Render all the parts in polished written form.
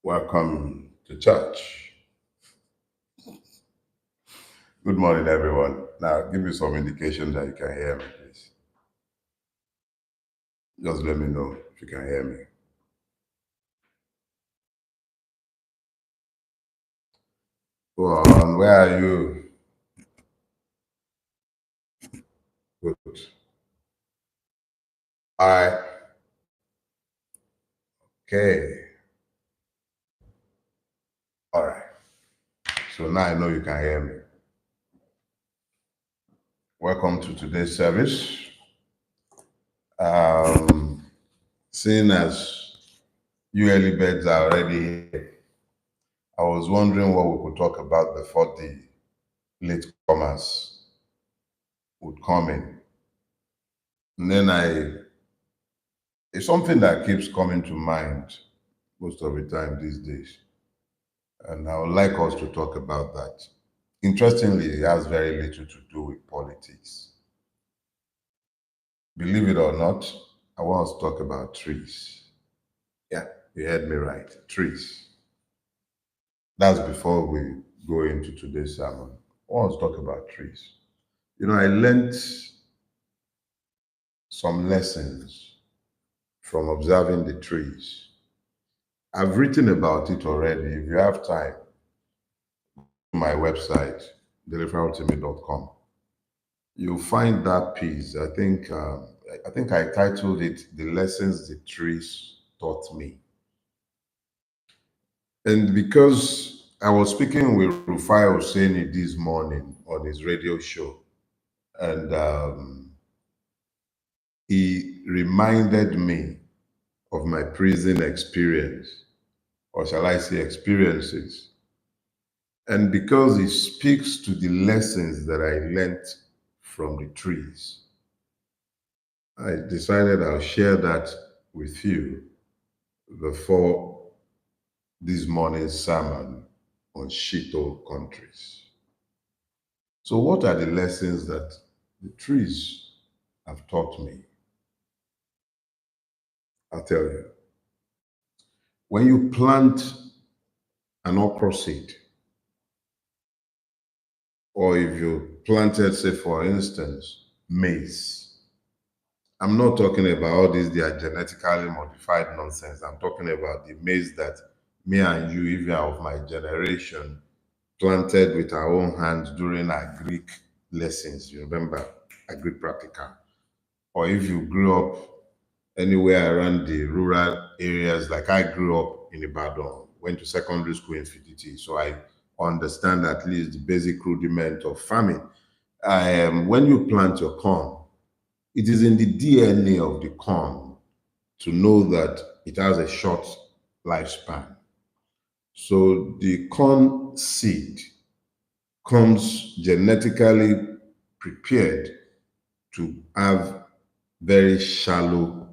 Welcome to church. Good morning, everyone. Now, give me some indication that you can hear me, please. Just let me know if you can hear me. Go on, where are you? Good. All right. Okay. All right. So now I know you can hear me. Welcome to today's service. Um, Seeing as you early birds are already here, I was wondering what we could talk about before the latecomers would come in. And then it's something that keeps coming to mind most of the time these days. And I would like us to talk about that. Interestingly, it has very little to do with politics. Believe it or not, I want us to talk about trees. Yeah, you heard me right. Trees. That's before we go into today's sermon. I want to talk about trees. I learned some lessons from observing the trees. I've written about it already. If you have time, my website, deliverultimate.com. You'll find that piece. I think I titled it "The Lessons the Trees Taught Me." And because I was speaking with Rufai Hosseini this morning on his radio show, and he reminded me of my prison experience, or shall I say experiences. And because he speaks to the lessons that I learned from the trees, I decided I'll share that with you before this morning's sermon on Shithole Countries. So, what are the lessons that the trees have taught me? I'll tell you. When you plant an okra seed, or if you planted, say, for instance, maize, I'm not talking about all these, they are genetically modified nonsense. I'm talking about the maize that me and you, even of my generation, planted with our own hands during our Greek lessons. You remember a Greek practical. Or if you grew up anywhere around the rural areas, like I grew up in Ibadan, went to secondary school in Fiditi, so I understand at least the basic rudiment of farming. When you plant your corn, it is in the DNA of the corn to know that it has a short lifespan. So the corn seed comes genetically prepared to have very shallow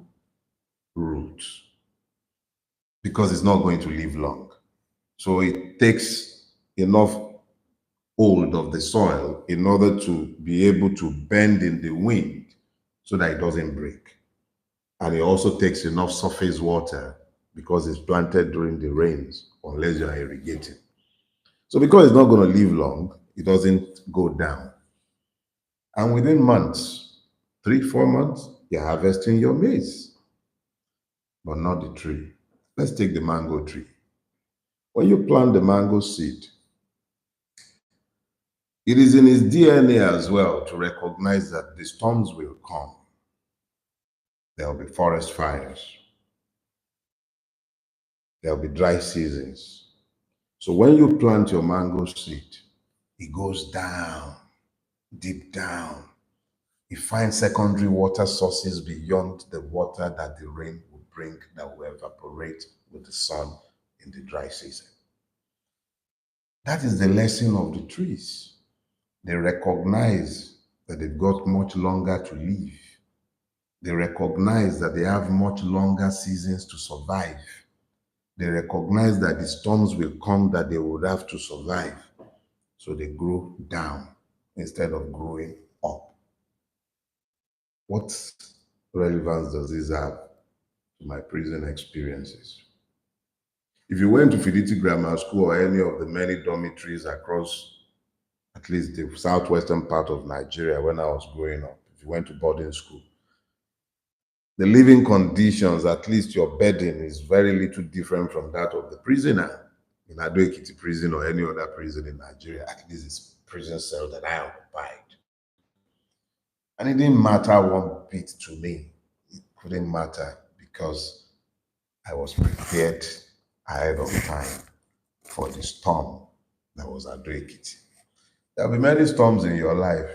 roots because it's not going to live long. So it takes enough hold of the soil in order to be able to bend in the wind so that it doesn't break. And it also takes enough surface water because it's planted during the rains, unless you're irrigating. So because it's not going to live long, it doesn't go down. And within months, 3, 4 months, you're harvesting your maize, but not the tree. Let's take the mango tree. When you plant the mango seed, it is in its DNA as well to recognize that the storms will come. There will be forest fires. There will be dry seasons. So when you plant your mango seed, it goes down, deep down. It finds secondary water sources beyond the water that the rain will bring that will evaporate with the sun in the dry season. That is the lesson of the trees. They recognize that they've got much longer to live. They recognize that they have much longer seasons to survive. They recognize that the storms will come that they would have to survive. So they grow down instead of growing up. What relevance does this have to my prison experiences? If you went to Fidelity Grammar School or any of the many dormitories across at least the southwestern part of Nigeria when I was growing up, if you went to boarding school, the living conditions, at least your bedding, is very little different from that of the prisoner in Ado Ekiti prison or any other prison in Nigeria. At least it's prison cell that I occupied. And it didn't matter one bit to me. It couldn't matter because I was prepared ahead of time for the storm that was Ado Ekiti. There will be many storms in your life,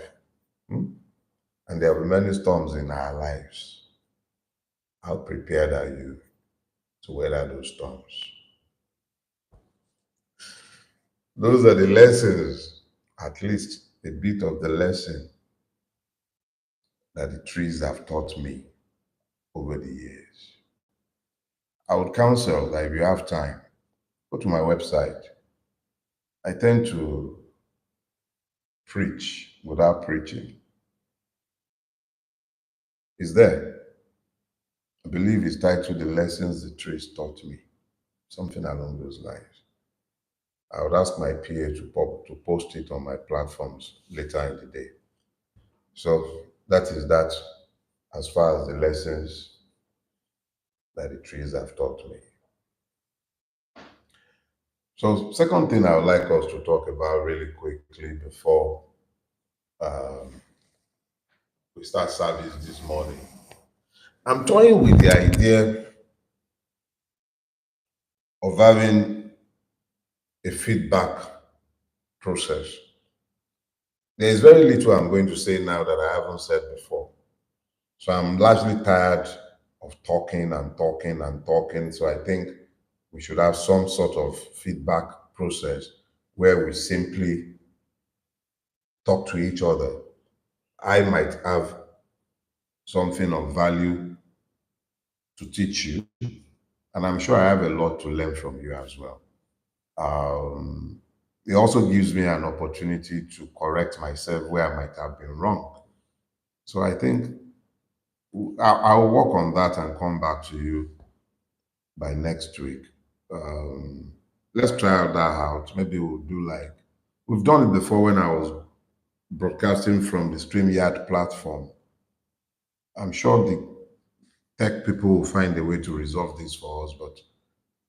hmm? And there will be many storms in our lives. How prepared are you to weather those storms? Those are the lessons, at least a bit of the lesson that the trees have taught me over the years. I would counsel that if you have time, go to my website. I tend to preach without preaching. It's there. I believe it's titled The Lessons the Trees Taught Me, something along those lines. I would ask my PA to post it on my platforms later in the day. So that is that as far as the lessons that the trees have taught me. So, second thing I would like us to talk about really quickly before um, we start service this morning. I'm toying with the idea of having a feedback process. There is very little I'm going to say now that I haven't said before. So I'm largely tired of talking and talking and talking. So I think we should have some sort of feedback process where we simply talk to each other. I might have something of value to teach you, and I'm sure I have a lot to learn from you as well. Um, it also gives me an opportunity to correct myself where I might have been wrong. So I think I'll work on that and come back to you by next week. Um, let's try that out. Maybe we'll do like we've done it before when I was broadcasting from the StreamYard platform. I'm sure the tech people will find a way to resolve this for us, but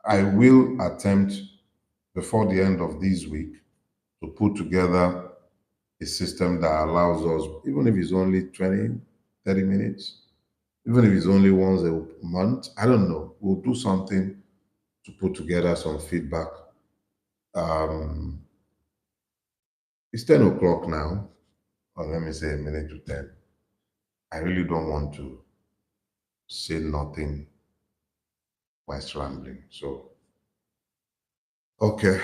I will attempt before the end of this week to put together a system that allows us, even if it's only 20, 30 minutes, even if it's only once a month, I don't know, we'll do something to put together some feedback. Um, it's 10 o'clock now, or let me say a minute to 10. I really don't want to say nothing while rambling. So, okay,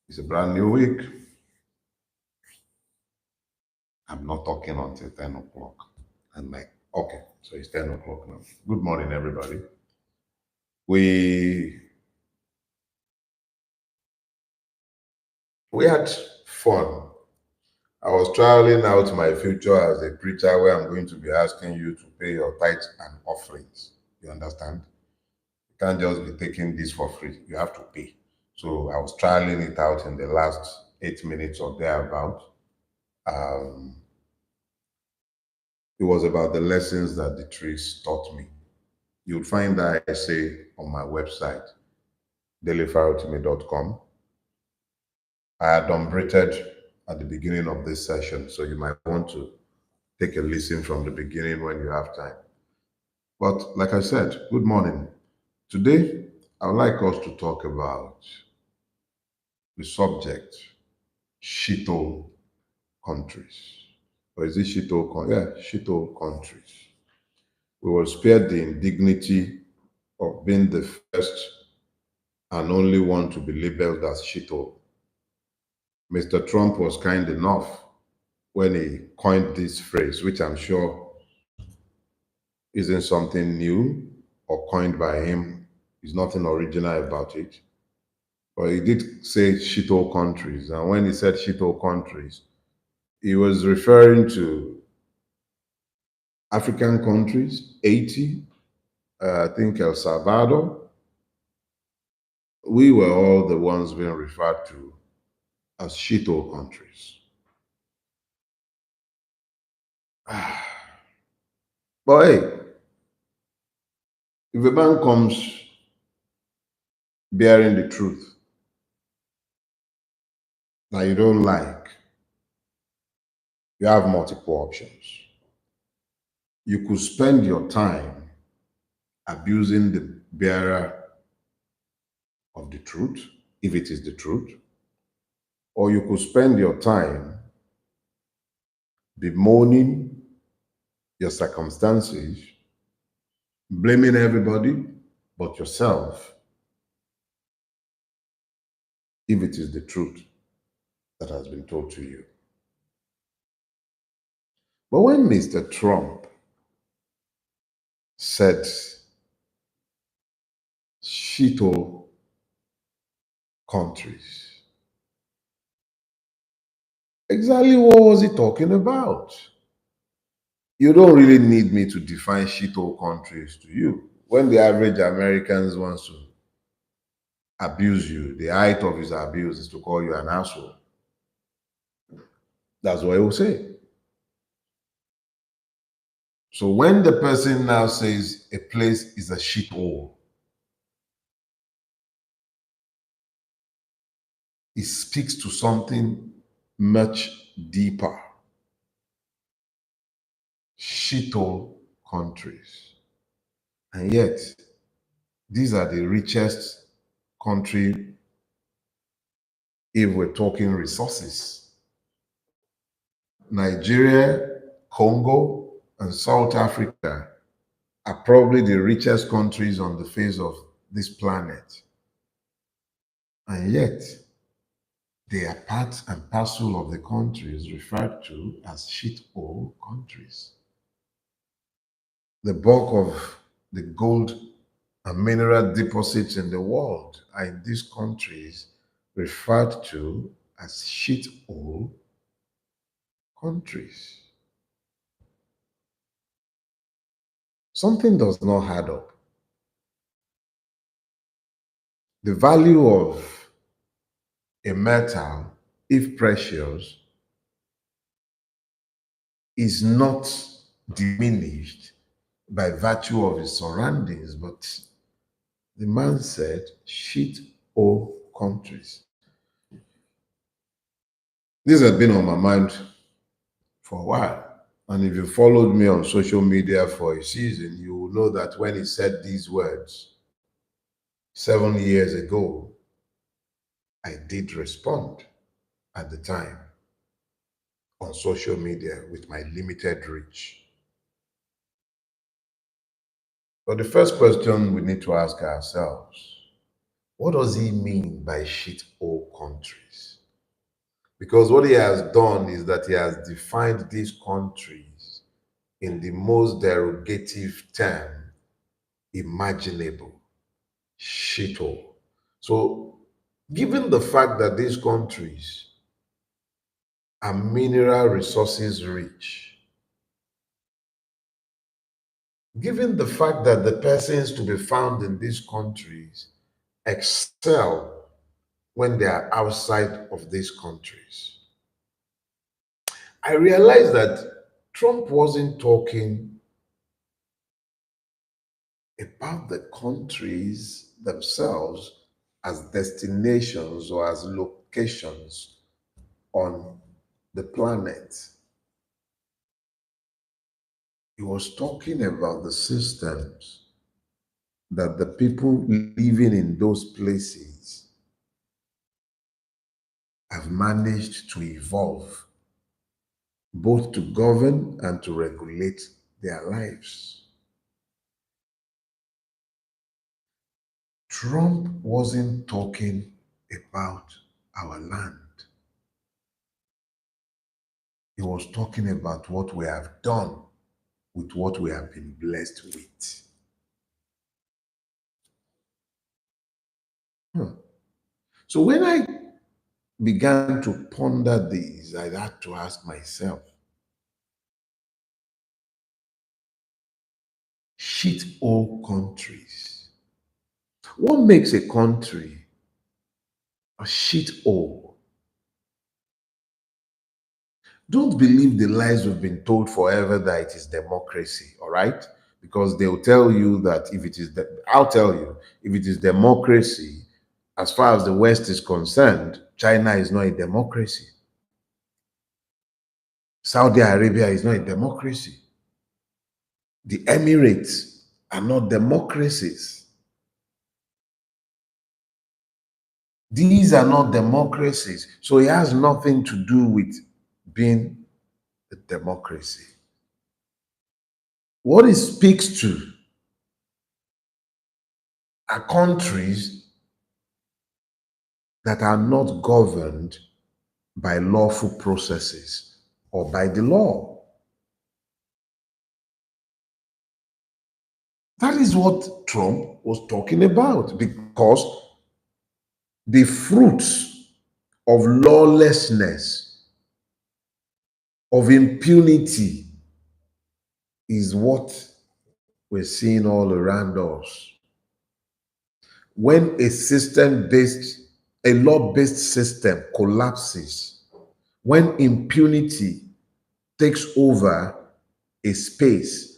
it's a brand new week. I'm not talking until 10 o'clock. I'm like, okay, so it's 10 o'clock now. Good morning, everybody. We we had fun. I was traveling out my future as a preacher where I'm going to be asking you to pay your tithes and offerings. You understand? You can't just be taking this for free. You have to pay. So I was trialing it out in the last 8 minutes or thereabout. Um, it was about the lessons that the trees taught me. You'll find that essay on my website, dailyfarotimi.com. I had umbrated at the beginning of this session, so you might want to take a listen from the beginning when you have time. But like I said, good morning. Today, I would like us to talk about the subject, Shithole Countries. Or is it Yeah, Shithole Countries. We were spared the indignity of being the first and only one to be labeled as shithole. Mr. Trump was kind enough when he coined this phrase, which I'm sure isn't something new or coined by him. There's nothing original about it. But he did say shithole countries. And when he said shithole countries, he was referring to African countries, 80, I think El Salvador, we were all the ones being referred to as shithole countries. But hey, if a man comes bearing the truth that you don't like, you have multiple options. You could spend your time abusing the bearer of the truth, if it is the truth, or you could spend your time bemoaning your circumstances, blaming everybody but yourself, if it is the truth that has been told to you. But when Mr. Trump said shithole countries, exactly what was he talking about? You don't really need me to define shithole countries to you. When the average Americans wants to abuse you, the height of his abuse is to call you an asshole. That's what he will say. So when the person now says a place is a shithole, it speaks to something much deeper. Shithole countries. And yet, these are the richest country if we're talking resources. Nigeria, Congo, and South Africa are probably the richest countries on the face of this planet. And yet, they are part and parcel of the countries referred to as shithole countries. The bulk of the gold and mineral deposits in the world are in these countries referred to as shithole countries. Something does not add up. The value of a metal, if precious, is not diminished by virtue of its surroundings, but the man said, shithole countries. This has been on my mind for a while. And if you followed me on social media for a season, you will know that when he said these words 7 years ago, I did respond at the time on social media with my limited reach. But the first question we need to ask ourselves, what does he mean by shithole countries? Because what he has done is that he has defined these countries in the most derogative term imaginable. Shithole. So, given the fact that these countries are mineral resources rich, given the fact that the persons to be found in these countries excel when they are outside of these countries, I realized that Trump wasn't talking about the countries themselves as destinations or as locations on the planet. He was talking about the systems that the people living in those places have managed to evolve, both to govern and to regulate their lives. Trump wasn't talking about our land. He was talking about what we have done with what we have been blessed with. So when I began to ponder these, I had to ask myself, Shithole countries. What makes a country a shithole? Don't believe the lies we've been told forever that it is democracy, all right? Because they'll tell you that if it is, I'll tell you, if it is democracy, as far as the West is concerned, China is not a democracy. Saudi Arabia is not a democracy. The Emirates are not democracies. These are not democracies. So it has nothing to do with being a democracy. What it speaks to are countries that are not governed by lawful processes or by the law. That is what Trump was talking about because the fruits of lawlessness, of impunity, is what we're seeing all around us. When a law-based system collapses, when impunity takes over a space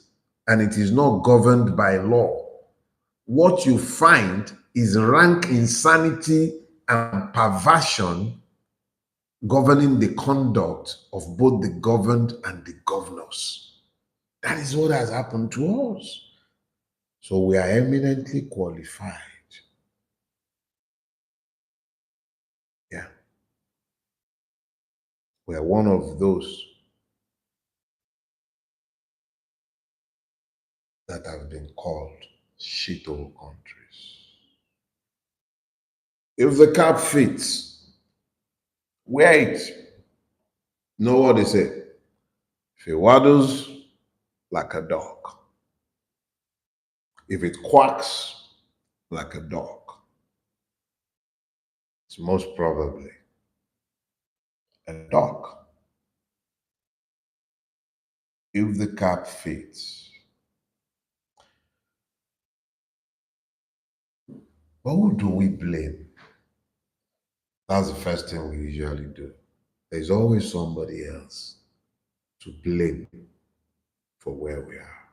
and it is not governed by law, what you find is rank insanity and perversion governing the conduct of both the governed and the governors. That is what has happened to us. So we are eminently qualified. Yeah. We are one of those that have been called shithole countries. If the cap fits, wear it. Know what they say? If it waddles, like a dog. If it quacks, like a dog, it's most probably a dog. If the cap fits. But who do we blame? That's the first thing we usually do. There's always somebody else to blame for where we are.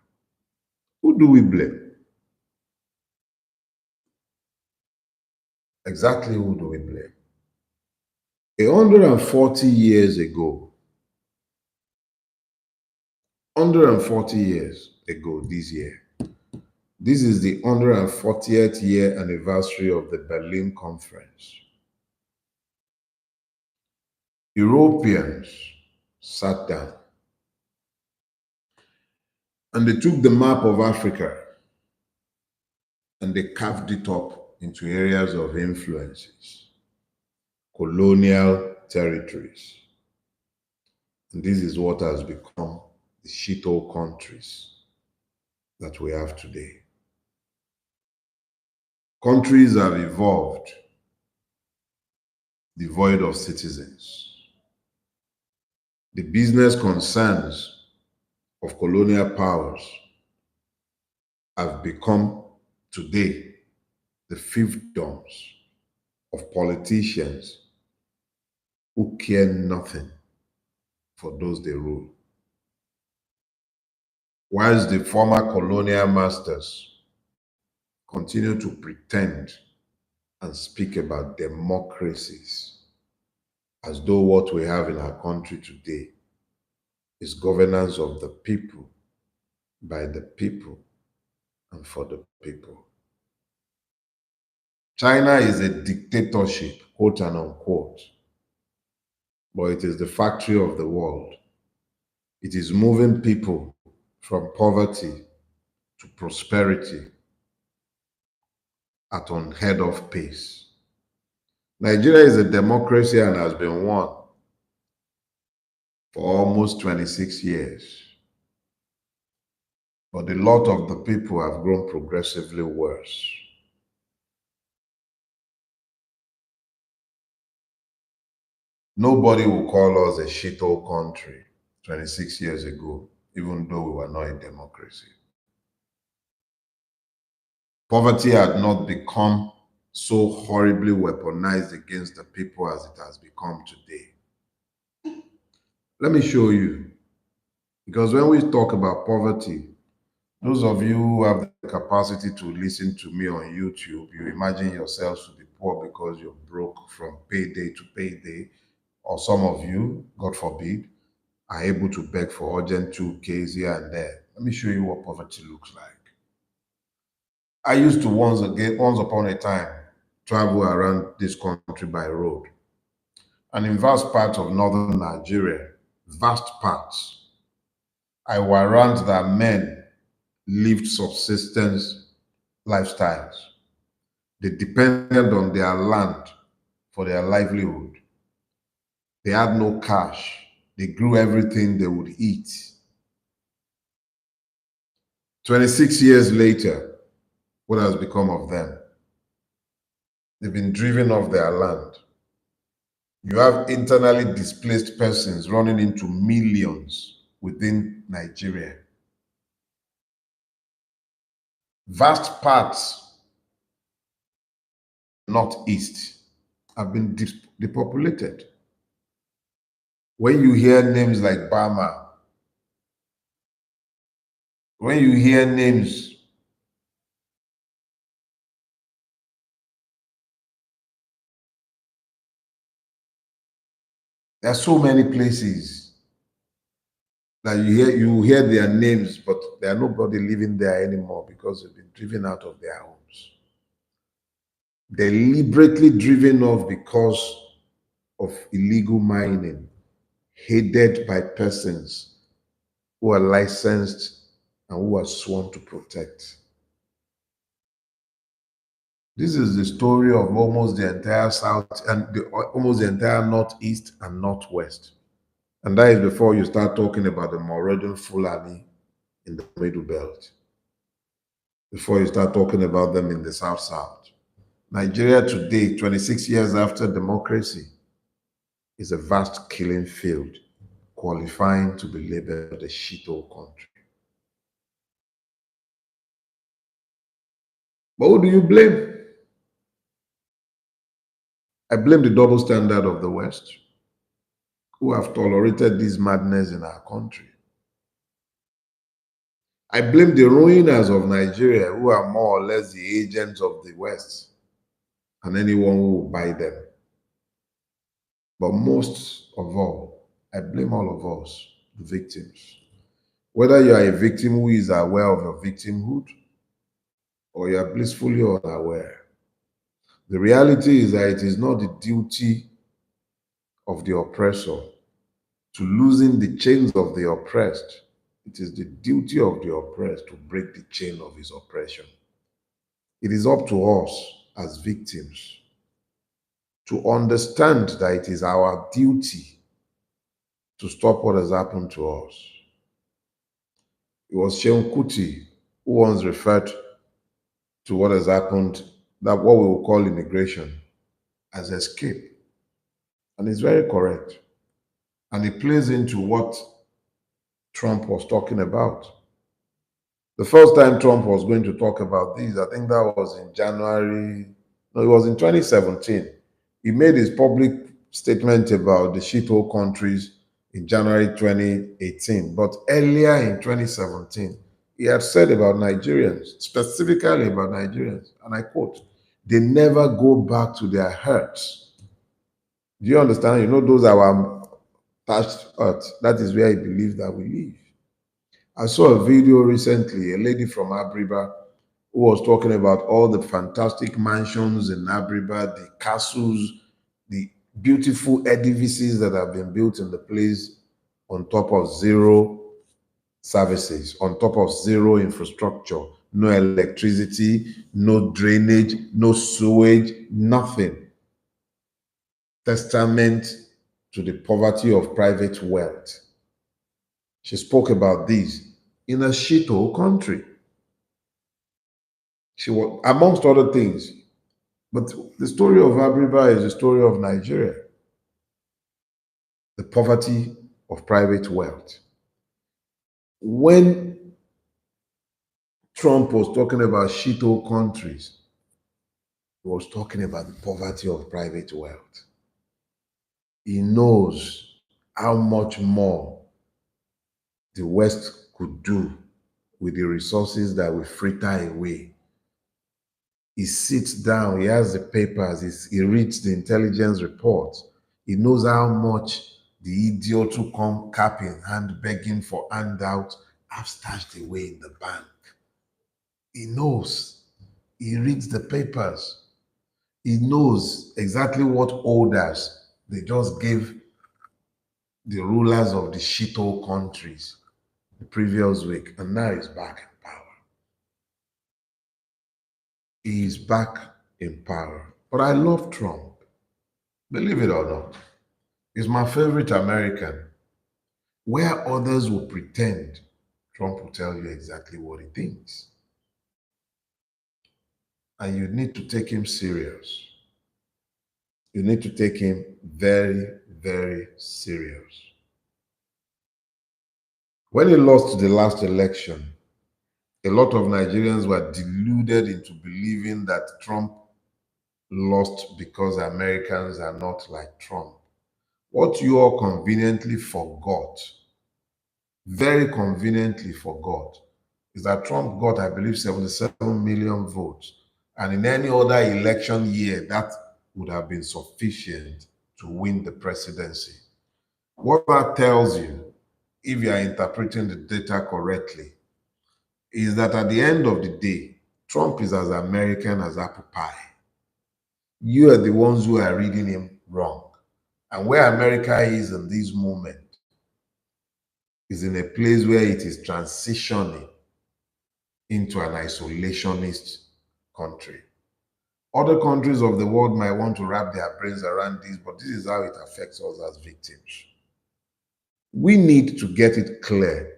Who do we blame? Exactly who do we blame? 140 years ago, 140 years ago this year, this is the 140th year anniversary of the Berlin Conference. Europeans sat down and they took the map of Africa and they carved it up into areas of influences, colonial territories. And this is what has become the shithole countries that we have today. Countries have evolved devoid of citizens. The business concerns of colonial powers have become today the fiefdoms of politicians who care nothing for those they rule. Whilst the former colonial masters continue to pretend and speak about democracies as though what we have in our country today is governance of the people, by the people, and for the people. China is a dictatorship, quote and unquote, but it is the factory of the world. It is moving people from poverty to prosperity at unheard of pace. Nigeria is a democracy and has been one for almost 26 years. But a lot of the people have grown progressively worse. Nobody will call us a shithole country 26 years ago, even though we were not a democracy. Poverty had not become so horribly weaponized against the people as it has become today. Let me show you, because when we talk about poverty, those of you who have the capacity to listen to me on YouTube, you imagine yourselves to be poor because you're broke from payday to payday, or some of you, God forbid, are able to beg for urgent 2Ks here and there. Let me show you what poverty looks like. I used to once upon a time, travel around this country by road. And in vast parts of northern Nigeria, vast parts, I warrant that men lived subsistence lifestyles. They depended on their land for their livelihood. They had no cash. They grew everything they would eat. 26 years later, what has become of them? They've been driven off their land. You have internally displaced persons running into millions within Nigeria. Vast parts northeast have been depopulated. When you hear names like Bama, when you hear names, there are so many places that you hear their names, but there are nobody living there anymore because they've been driven out of their homes. Deliberately driven off because of illegal mining, headed by persons who are licensed and who are sworn to protect. This is the story of almost the entire South and almost the entire Northeast and Northwest. And that is before you start talking about the Moradun Fulani in the Middle Belt, before you start talking about them in the South. Nigeria today, 26 years after democracy, is a vast killing field, qualifying to be labeled a shithole country. But who do you blame? I blame the double standard of the West, who have tolerated this madness in our country. I blame the ruiners of Nigeria, who are more or less the agents of the West and anyone who will buy them. But most of all, I blame all of us, the victims. Whether you are a victim who is aware of your victimhood or you are blissfully unaware, the reality is that it is not the duty of the oppressor to loosen the chains of the oppressed. It is the duty of the oppressed to break the chain of his oppression. It is up to us as victims to understand that it is our duty to stop what has happened to us. It was Sheun Kuti who once referred to what has happened, that what we will call immigration, as escape. And it's very correct. And it plays into what Trump was talking about. The first time Trump was going to talk about this, I think that was in January, no, it was in 2017. He made his public statement about the shithole countries in January 2018. But earlier in 2017, he had said about Nigerians, specifically about Nigerians, and I quote, they never go back to their hurts. Do you understand? You know, those are our touched earth. That is where he believes that we live. I saw a video recently, a lady from Abriba who was talking about all the fantastic mansions in Abriba, the castles, the beautiful edifices that have been built in the place on top of zero services, on top of zero infrastructure, no electricity, no drainage, no sewage, nothing. Testament to the poverty of private wealth. She spoke about this in a shithole country. She was, amongst other things, but the story of Abriba is the story of Nigeria, the poverty of private wealth. When Trump was talking about shithole countries. He was talking about the poverty of private wealth. He knows how much more the West could do with the resources that we fritter away. He sits down, he has the papers, he reads the intelligence reports. He knows how much the idiots who come cap in hand begging for handouts have stashed away in the bank. He knows. He reads the papers. He knows exactly what orders they just gave the rulers of the shithole countries the previous week, and now he's back in power. He is back in power. But I love Trump, believe it or not. He's my favorite American. Where others will pretend, Trump will tell you exactly what he thinks. And you need to take him serious. You need to take him very, very serious. When he lost the last election, a lot of Nigerians were deluded into believing that Trump lost because Americans are not like Trump. What you all conveniently forgot, very conveniently forgot, is that Trump got, I believe, 77 million votes. And in any other election year, that would have been sufficient to win the presidency. What that tells you, if you are interpreting the data correctly, is that at the end of the day, Trump is as American as apple pie. You are the ones who are reading him wrong. And where America is in this moment is in a place where it is transitioning into an isolationist country. Other countries of the world might want to wrap their brains around this, but this is how it affects us as victims. We need to get it clear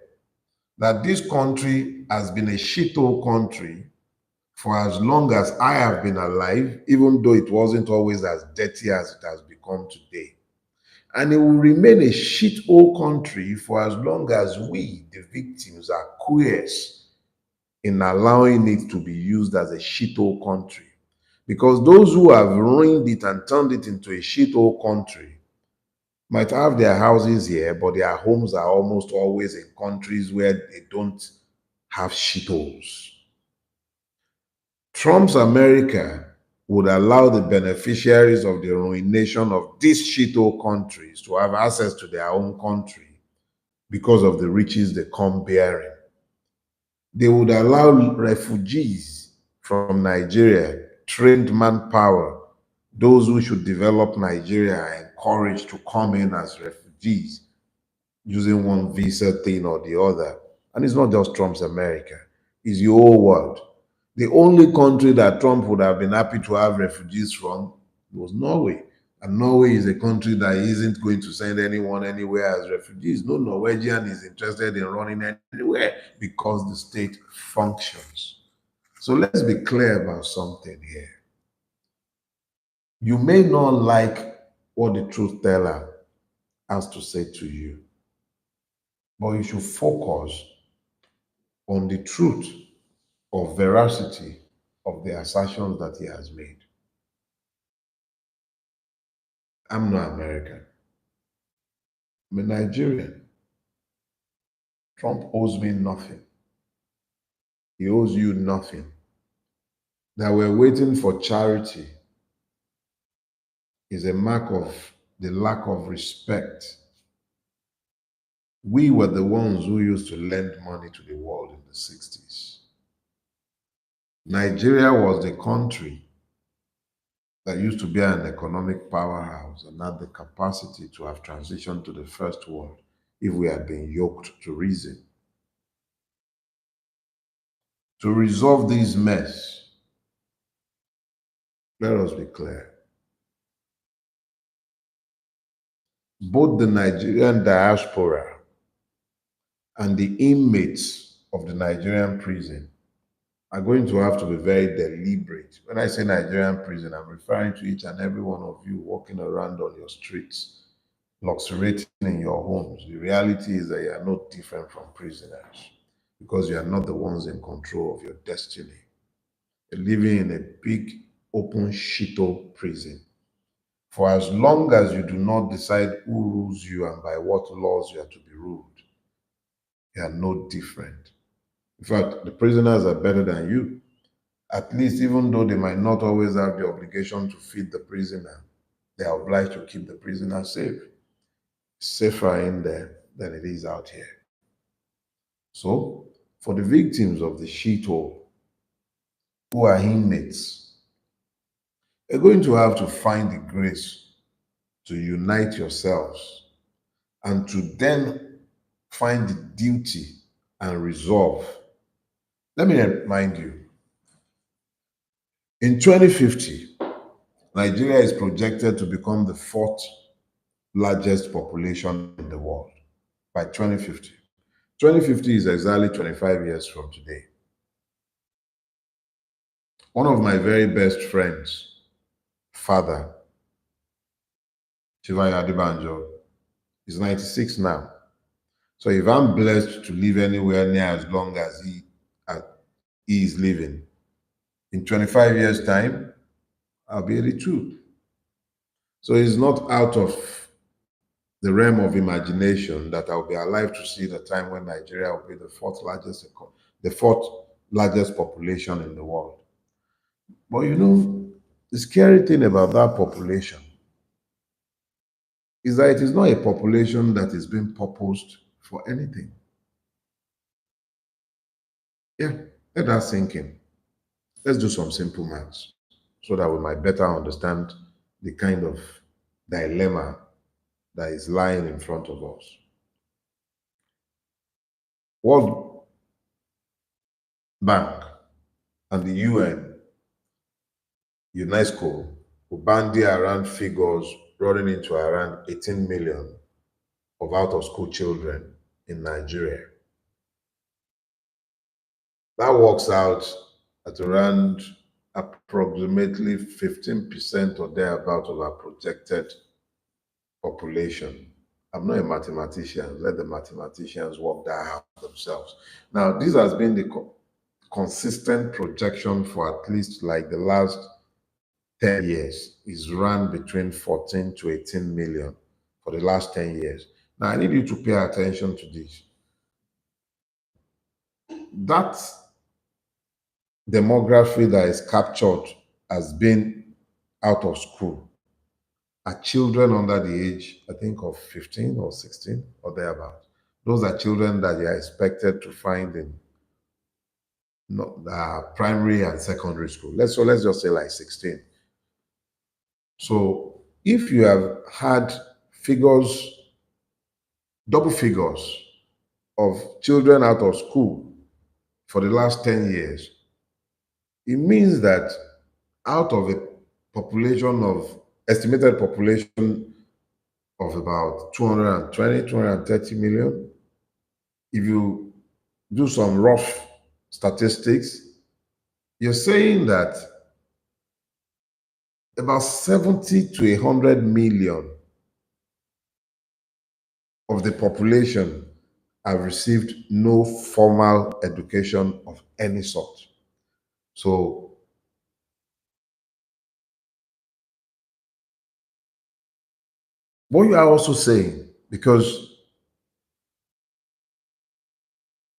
that this country has been a shithole country for as long as I have been alive, even though it wasn't always as dirty as it has become today. And it will remain a shithole country for as long as we, the victims, are queers in allowing it to be used as a shithole country. Because those who have ruined it and turned it into a shithole country might have their houses here, but their homes are almost always in countries where they don't have shitholes. Trump's America would allow the beneficiaries of the ruination of these shithole countries to have access to their own country because of the riches they come bearing. They would allow refugees from Nigeria, trained manpower, those who should develop Nigeria are encouraged to come in as refugees using one visa thing or the other. And it's not just Trump's America, it's the whole world. The only country that Trump would have been happy to have refugees from was Norway. And Norway is a country that isn't going to send anyone anywhere as refugees. No Norwegian is interested in running anywhere because the state functions. So let's be clear about something here. You may not like what the truth teller has to say to you, but you should focus on the truth or veracity of the assertions that he has made. I'm not American. I'm a Nigerian. Trump owes me nothing. He owes you nothing. That we're waiting for charity is a mark of the lack of respect. We were the ones who used to lend money to the world in the 60s. Nigeria was the country that used to be an economic powerhouse and had the capacity to have transitioned to the first world if we had been yoked to reason. To resolve this mess, let us be clear. Both the Nigerian diaspora and the inmates of the Nigerian prison are going to have to be very deliberate. When I say Nigerian prison, I'm referring to each and every one of you walking around on your streets, luxuriating in your homes. The reality is that you are not different from prisoners. because you are not the ones in control of your destiny. You're living in a big, open, shito prison. For as long as you do not decide who rules you and by what laws you are to be ruled, you are no different. In fact, the prisoners are better than you. At least, even though they might not always have the obligation to feed the prisoner, they are obliged to keep the prisoner safe. Safer in there than it is out here. So, for the victims of the shithole who are inmates, you're going to have to find the grace to unite yourselves and to then find the duty and resolve. Let me remind you, in 2050, Nigeria is projected to become the fourth largest population in the world by 2050. 2050 is exactly 25 years from today. One of my very best friends, father, Chivaya Adibanjo, is 96 now. So if I'm blessed to live anywhere near as long as uh, he is living, in 25 years' time, I'll be 82. So it's not out of the realm of imagination that I'll be alive to see the time when Nigeria will be the fourth largest population in the world. But you know, the scary thing about that population is that it is not a population that is being purposed for anything. Yeah, let that sink in. Let's do some simple maths so that we might better understand the kind of dilemma that is lying in front of us. World Bank and the UN, UNESCO, will bandy around figures running into around 18 million of out of school children in Nigeria. That works out at around approximately 15% or thereabout of our projected population. I'm not a mathematician. Let the mathematicians work that out themselves. Now, this has been the consistent projection for at least like the last 10 years. Is run between 14 to 18 million for the last 10 years. Now, I need you to pay attention to this. That demography that is captured as being out of school are children under the age, I think, of 15 or 16 or thereabout. Those are children that you are expected to find in primary and secondary school. Let's just say like 16. So if you have had figures, double figures of children out of school for the last 10 years, it means that out of a population of estimated population of about 220, 230 million, if you do some rough statistics, you're saying that about 70 to 100 million of the population have received no formal education of any sort. So what you are also saying, because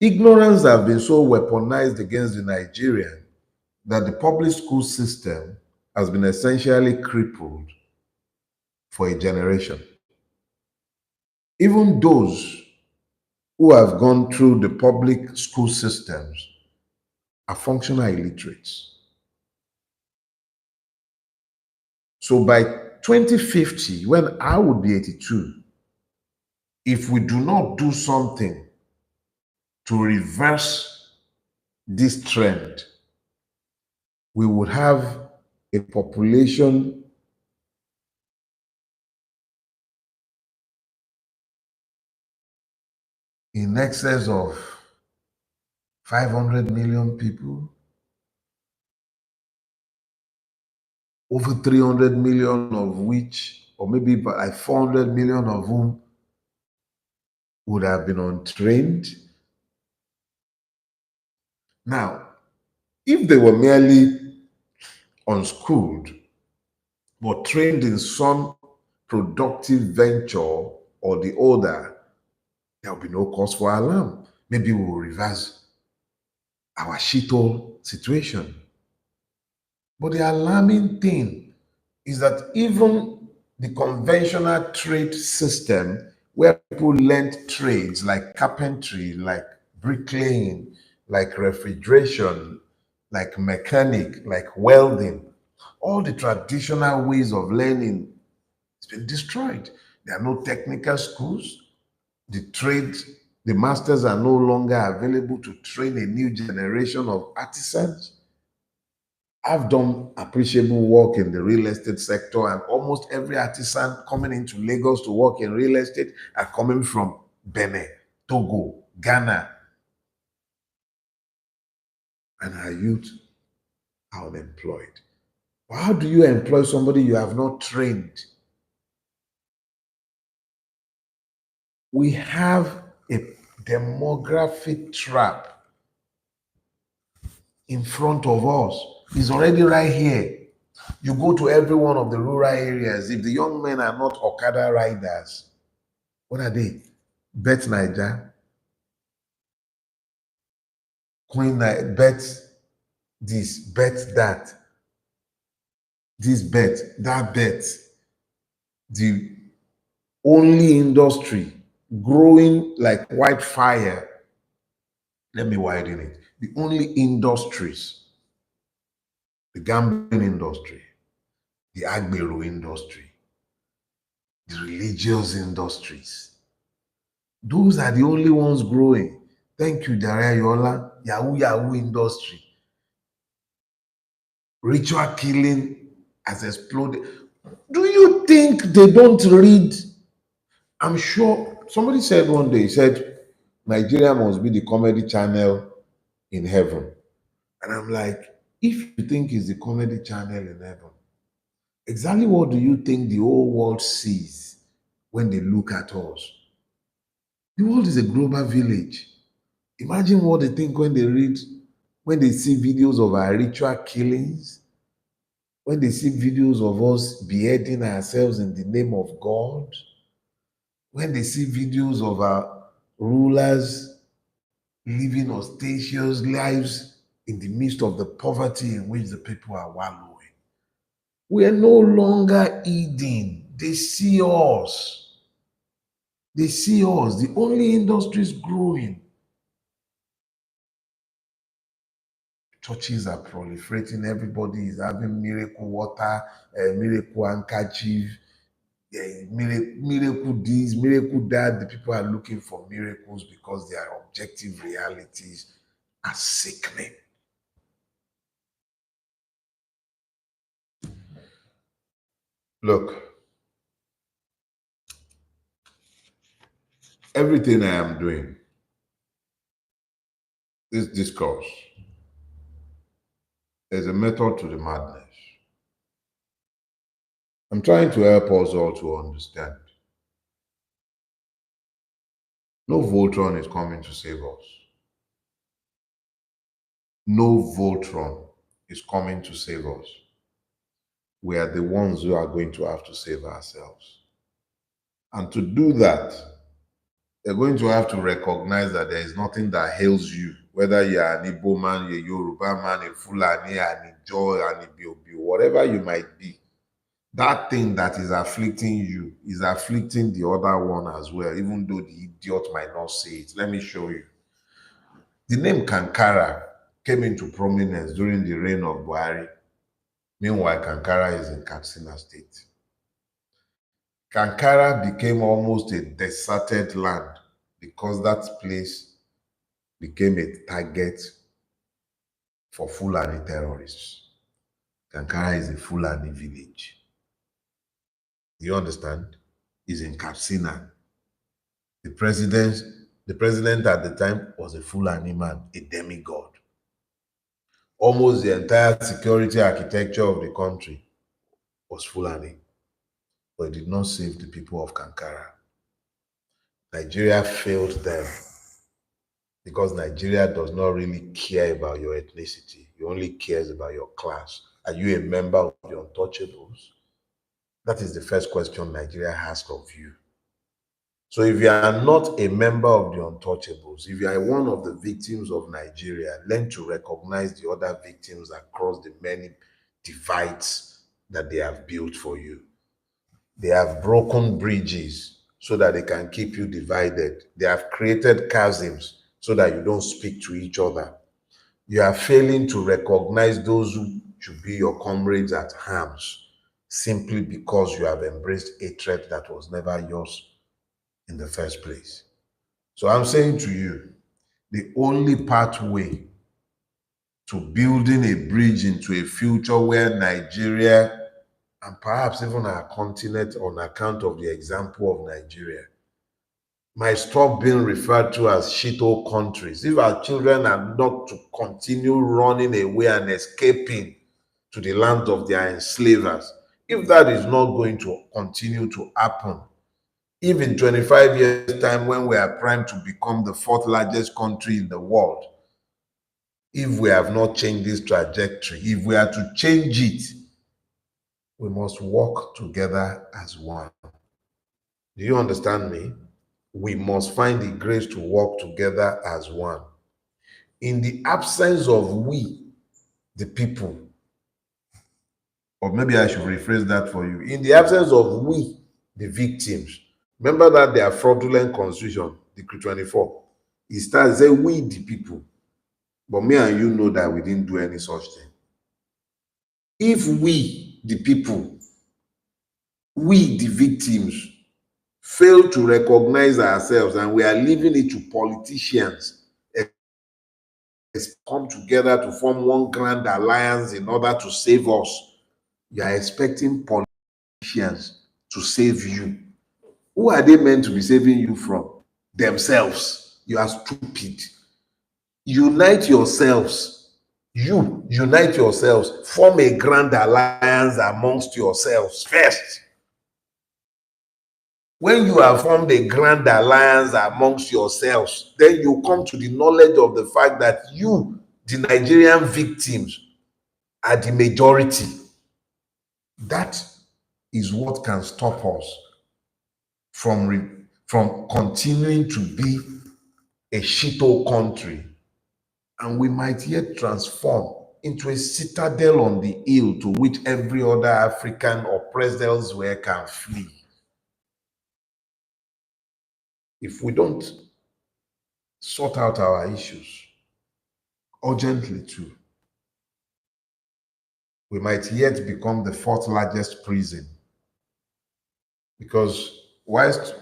ignorance has been so weaponized against the Nigerian that the public school system has been essentially crippled for a generation. Even those who have gone through the public school systems are functional illiterates. So by 2050, when I would be 82, if we do not do something to reverse this trend, we would have a population in excess of 500 million people, over 300 million of which, or maybe like 400 million of whom would have been untrained, Now, if they were merely unschooled but trained in some productive venture or the other, there will be no cause for alarm. Maybe we will reverse our shithole situation. But the alarming thing is that even the conventional trade system where people learned trades like carpentry, like bricklaying, like refrigeration, like mechanic, like welding, all the traditional ways of learning, it's been destroyed. There are no technical schools. The trade, the masters are no longer available to train a new generation of artisans. I've done appreciable work in the real estate sector, and almost every artisan coming into Lagos to work in real estate are coming from Benin, Togo, Ghana, and our youth are unemployed. How do you employ somebody you have not trained? We have a demographic trap in front of us. It's already right here. You go to every one of the rural areas. If the young men are not Okada riders, what are they? Bet Niger, bet this, bet that, this bet, that bet. The only industry growing like wildfire, let me widen it. The only industries, the gambling industry, the agbero industry, the religious industries, those are the only ones growing. Thank you, Daria Yola. Yahoo Yahoo industry. Ritual killing has exploded. Do you think they don't read? I'm sure somebody said one day, he said, Nigeria must be the comedy channel in heaven. And I'm like, if you think it's the comedy channel in heaven, exactly what do you think the whole world sees when they look at us? The world is a global village. Imagine what they think when they read, when they see videos of our ritual killings, when they see videos of us beheading ourselves in the name of God, when they see videos of our rulers living ostentatious lives in the midst of the poverty in which the people are wallowing. We are no longer eating. They see us. They see us. The only industry is growing. Churches are proliferating. Everybody is having miracle water, miracle handkerchief, miracle this, miracle that. The people are looking for miracles because their objective realities are sickening. Look, everything I am doing, this discourse, there's a method to the madness. I'm trying to help us all to understand. No Voltron is coming to save us. No Voltron is coming to save us. We are the ones who are going to have to save ourselves. And to do that, you're going to have to recognize that there is nothing that hails you, whether you're an Igbo man, a Yoruba man, a Fulani, an Ijo, an Ibiobi, whatever you might be. That thing that is afflicting you is afflicting the other one as well, even though the idiot might not say it. Let me show you. The name Kankara came into prominence during the reign of Buhari. Meanwhile, Kankara is in Katsina State. Kankara became almost a deserted land because that place became a target for Fulani terrorists. Kankara is a Fulani village. Do you understand? It's in Katsina. The president, the president at the time was a Fulani man, a demigod. Almost the entire security architecture of the country was Fulani, but it did not save the people of Kankara. Nigeria failed them. because Nigeria does not really care about your ethnicity. It only cares about your class. Are you a member of the untouchables? That is the first question Nigeria asks of you. So if you are not a member of the untouchables, if you are one of the victims of Nigeria, learn to recognize the other victims across the many divides that they have built for you. They have broken bridges so that they can keep you divided. They have created chasms so that you don't speak to each other. You are failing to recognize those who should be your comrades at arms simply because you have embraced hatred that was never yours in the first place. So I'm saying to you, the only pathway to building a bridge into a future where Nigeria and perhaps even our continent, on account of the example of Nigeria, might stop being referred to as shithole countries. If our children are not to continue running away and escaping to the land of their enslavers, if that is not going to continue to happen, if in 25 years' time, when we are primed to become the fourth largest country in the world, if we have not changed this trajectory, if we are to change it, we must work together as one. Do you understand me? We must find the grace to work together as one. In the absence of we, the people, or maybe I should rephrase that for you. In the absence of we, the victims, remember that their fraudulent constitution, Decree 24, it starts saying we, the people. But me and you know that we didn't do any such thing. If we, the people, we, the victims, fail to recognize ourselves and we are leaving it to politicians come together to form one grand alliance in order to save us, you are expecting politicians to save you. Who are they meant to be saving you from? Themselves. You are stupid. Unite yourselves. You unite yourselves. Form a grand alliance amongst yourselves first. When you have formed a grand alliance amongst yourselves, then you come to the knowledge of the fact that you, the Nigerian victims, are the majority. That is what can stop us from continuing to be a shithole country. And we might yet transform into a citadel on the hill to which every other African oppressed elsewhere can flee. If we don't sort out our issues urgently too, we might yet become the fourth largest prison. Because whilst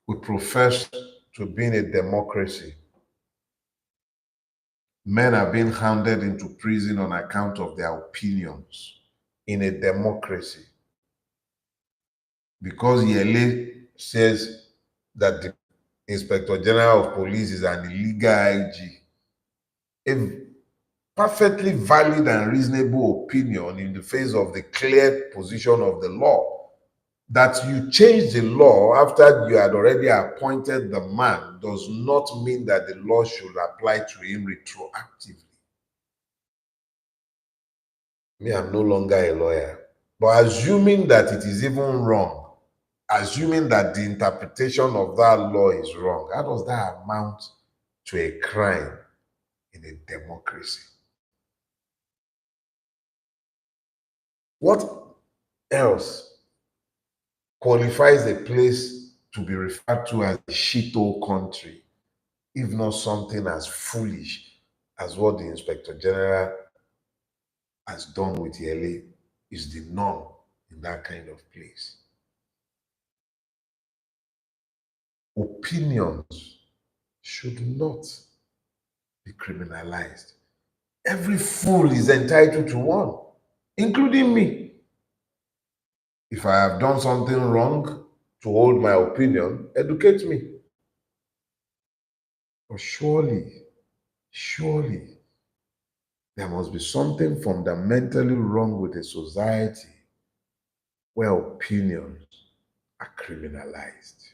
we profess to being a democracy, men are being handed into prison on account of their opinions in a democracy. Because Yele says that the Inspector General of Police is an illegal IG, a perfectly valid and reasonable opinion in the face of the clear position of the law. That you change the law after you had already appointed the man does not mean that the law should apply to him retroactively. Me, I'm no longer a lawyer. But assuming that it is even wrong, assuming that the interpretation of that law is wrong, how does that amount to a crime in a democracy? What else qualifies a place to be referred to as a shithole country, if not something as foolish as what the Inspector General has done with Yele is the norm in that kind of place? Opinions should not be criminalized. Every fool is entitled to one, including me. If I have done something wrong, to hold my opinion, educate me. But surely, there must be something fundamentally wrong with a society where opinions are criminalized.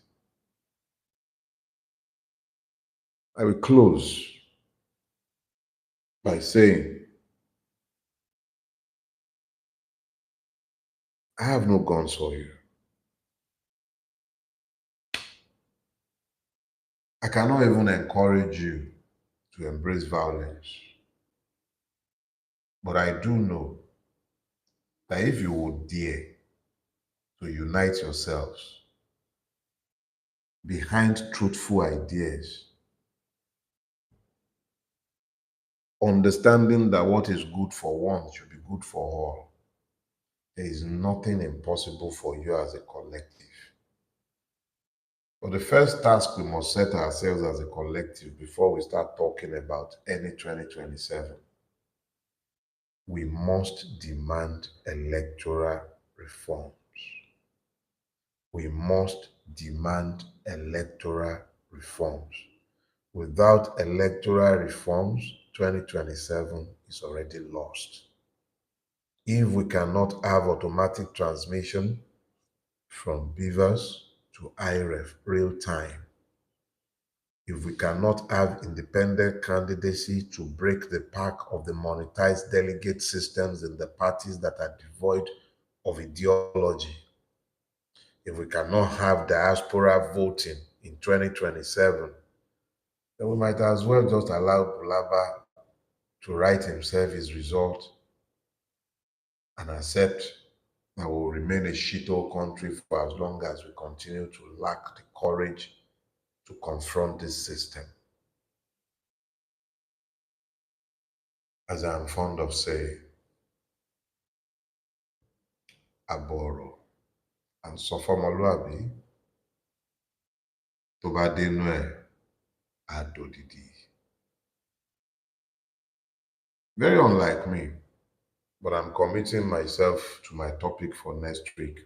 I will close by saying, I have no guns for you. I cannot even encourage you to embrace violence. But I do know that if you would dare to unite yourselves behind truthful ideas, understanding that what is good for one should be good for all, there is nothing impossible for you as a collective. But the first task we must set ourselves as a collective before we start talking about any 2027, we must demand electoral reforms. We must demand electoral reforms. Without electoral reforms, 2027 is already lost. If we cannot have automatic transmission from beavers to IREF real time, if we cannot have independent candidacy to break the pack of the monetized delegate systems in the parties that are devoid of ideology, if we cannot have diaspora voting in 2027, then we might as well just allow Bulaba to write himself his result and accept that we will remain a shithole country for as long as we continue to lack the courage to confront this system. As I am fond of saying, Aboro and Sofomoluabi, tó bá dénú ẹ̀, á dòdìdì. Very unlike me, but I'm committing myself to my topic for next week,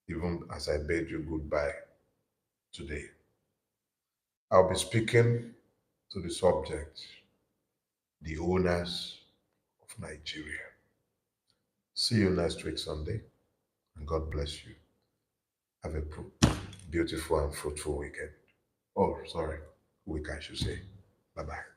even as I bid you goodbye today. I'll be speaking to the subject, the owners of Nigeria. See you next week, Sunday, and God bless you. Have a beautiful and fruitful weekend. Oh, sorry, week I should say. Bye-bye.